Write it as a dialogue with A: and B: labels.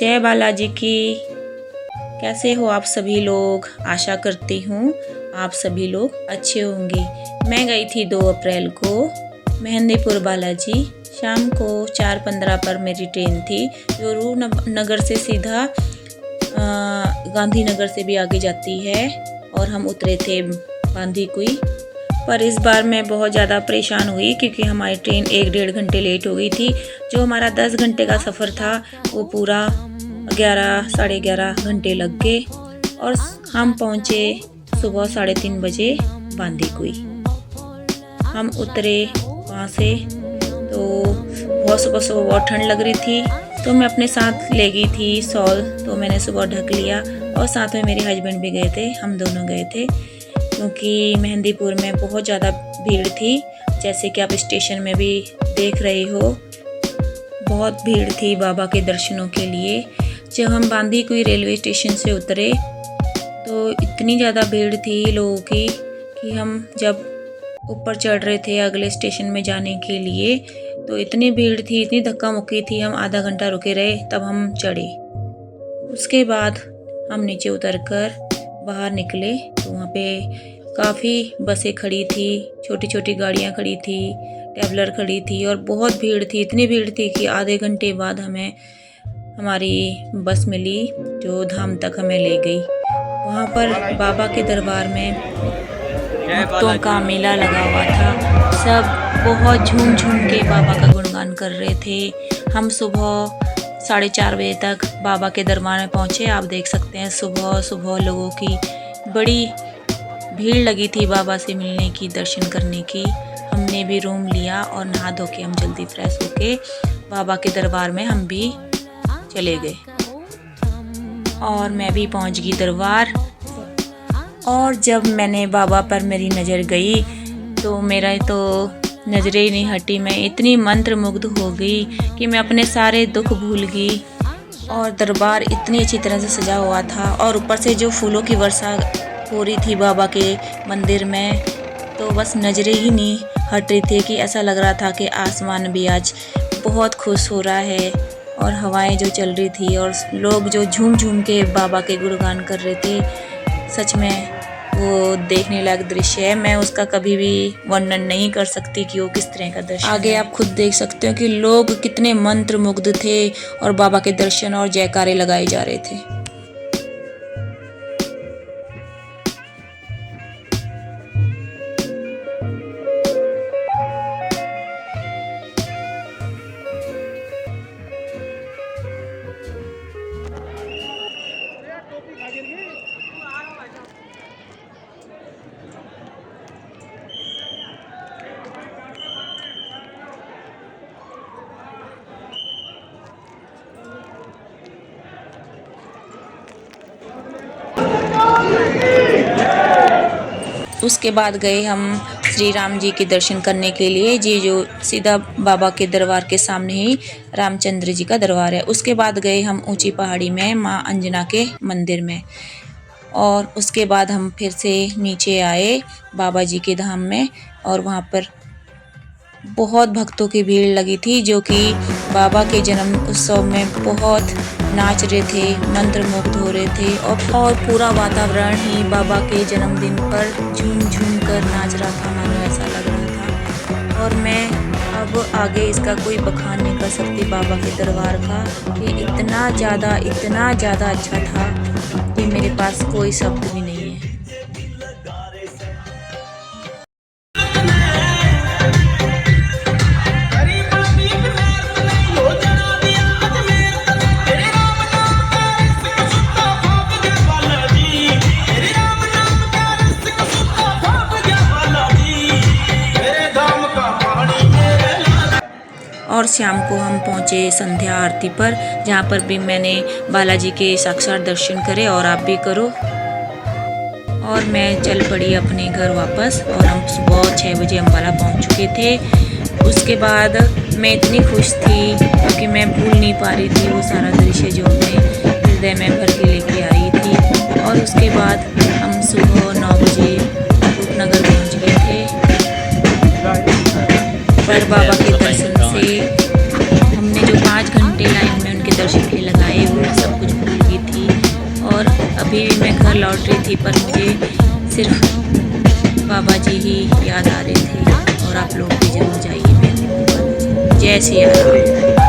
A: जय बालाजी की। कैसे हो आप सभी लोग? आशा करती हूँ आप सभी लोग अच्छे होंगे। मैं गई थी 2 अप्रैल को मेहंदीपुर बालाजी। शाम को 4:15 पर मेरी ट्रेन थी जो रूपनगर से सीधा गांधीनगर से भी आगे जाती है और हम उतरे थे बांदीकुई। पर इस बार मैं बहुत ज़्यादा परेशान हुई क्योंकि हमारी ट्रेन 1-1.5 घंटे लेट हो गई थी। जो हमारा 10 घंटे का सफ़र था वो पूरा 11 साढ़े 11 घंटे लग गए और हम पहुँचे सुबह 3:30 बजे बांदीकुई। हम उतरे वहाँ से तो बहुत सुबह बहुत ठंड लग रही थी, तो मैं अपने साथ ले गई थी शॉल, तो मैंने सुबह ढक लिया और साथ में मेरे हस्बैंड भी गए थे। हम दोनों गए थे क्योंकि मेहंदीपुर में बहुत ज़्यादा भीड़ थी। जैसे कि आप स्टेशन में भी देख रहे हो, बहुत भीड़ थी बाबा के दर्शनों के लिए। जब हम बांदीकुई रेलवे स्टेशन से उतरे तो इतनी ज़्यादा भीड़ थी लोगों की कि हम जब ऊपर चढ़ रहे थे अगले स्टेशन में जाने के लिए तो इतनी भीड़ थी, इतनी धक्का मुक्की थी, हम आधा घंटा रुके रहे तब हम चढ़े। उसके बाद हम नीचे उतरकर बाहर निकले तो वहाँ पे काफ़ी बसें खड़ी थी, छोटी छोटी गाड़ियाँ खड़ी थी, ट्रैवलर खड़ी थी और बहुत भीड़ थी। इतनी भीड़ थी कि आधे घंटे बाद हमें हमारी बस मिली जो धाम तक हमें ले गई। वहाँ पर बाबा के दरबार में भक्तों का मेला लगा हुआ था। सब बहुत झूम झूम के बाबा का गुणगान कर रहे थे। हम सुबह 4:30 बजे तक बाबा के दरबार में पहुँचे। आप देख सकते हैं सुबह सुबह लोगों की बड़ी भीड़ लगी थी बाबा से मिलने की, दर्शन करने की। हमने भी रूम लिया और नहा धो के हम जल्दी फ्रेश होके बाबा के दरबार में हम भी चले गए और मैं भी पहुंच गई दरबार। और जब मैंने बाबा पर मेरी नज़र गई तो मेरा तो नज़रें ही नहीं हटी। मैं इतनी मंत्रमुग्ध हो गई कि मैं अपने सारे दुख भूल गई और दरबार इतनी अच्छी तरह से सजा हुआ था और ऊपर से जो फूलों की वर्षा हो रही थी बाबा के मंदिर में, तो बस नज़रें ही नहीं हट रही थी कि ऐसा लग रहा था कि आसमान भी आज बहुत खुश हो रहा है और हवाएं जो चल रही थी और लोग जो झूम झूम के बाबा के गुणगान कर रहे थे। सच में वो देखने लायक दृश्य है। मैं उसका कभी भी वर्णन नहीं कर सकती कि वो किस तरह का दृश्य। आगे आप खुद देख सकते हो कि लोग कितने मंत्रमुग्ध थे और बाबा के दर्शन और जयकारे लगाए जा रहे थे। उसके बाद गए हम श्री राम जी के दर्शन करने के लिए। जी जो सीधा बाबा के दरबार के सामने ही रामचंद्र जी का दरबार है। उसके बाद गए हम ऊंची पहाड़ी में माँ अंजना के मंदिर में और उसके बाद हम फिर से नीचे आए बाबा जी के धाम में और वहाँ पर बहुत भक्तों की भीड़ लगी थी जो कि बाबा के जन्म उत्सव में बहुत नाच रहे थे, मंत्रमुग्ध हो रहे थे और पूरा वातावरण ही बाबा के जन्मदिन पर झूम झूम कर नाच रहा था, मानो ऐसा लग रहा था। और मैं अब आगे इसका कोई बखान नहीं कर सकती बाबा के दरबार का कि इतना ज़्यादा अच्छा था कि मेरे पास कोई शब्द भी नहीं है। और शाम को हम पहुँचे संध्या आरती पर, जहाँ पर भी मैंने बालाजी के साक्षात दर्शन करे और आप भी करो। और मैं चल पड़ी अपने घर वापस और हम सुबह 6 बजे अम्बाला पहुँच चुके थे। उसके बाद मैं इतनी खुश थी क्योंकि मैं भूल नहीं पा रही थी वो सारा दृश्य जो मैं हृदय में भर के लेके आई थी। और उसके बाद हम सुबह 9 बजे रूपनगर पहुँच गए थे। पर बाबा के दर्शन से हमने जो 5 घंटे लाइन में उनके दर्शन के लगाए वो और अभी भी मैं घर लौट रही थी पर मुझे सिर्फ बाबा जी ही याद आ रहे थे। और आप लोग भी जरूर जाइए। जय सिया राम।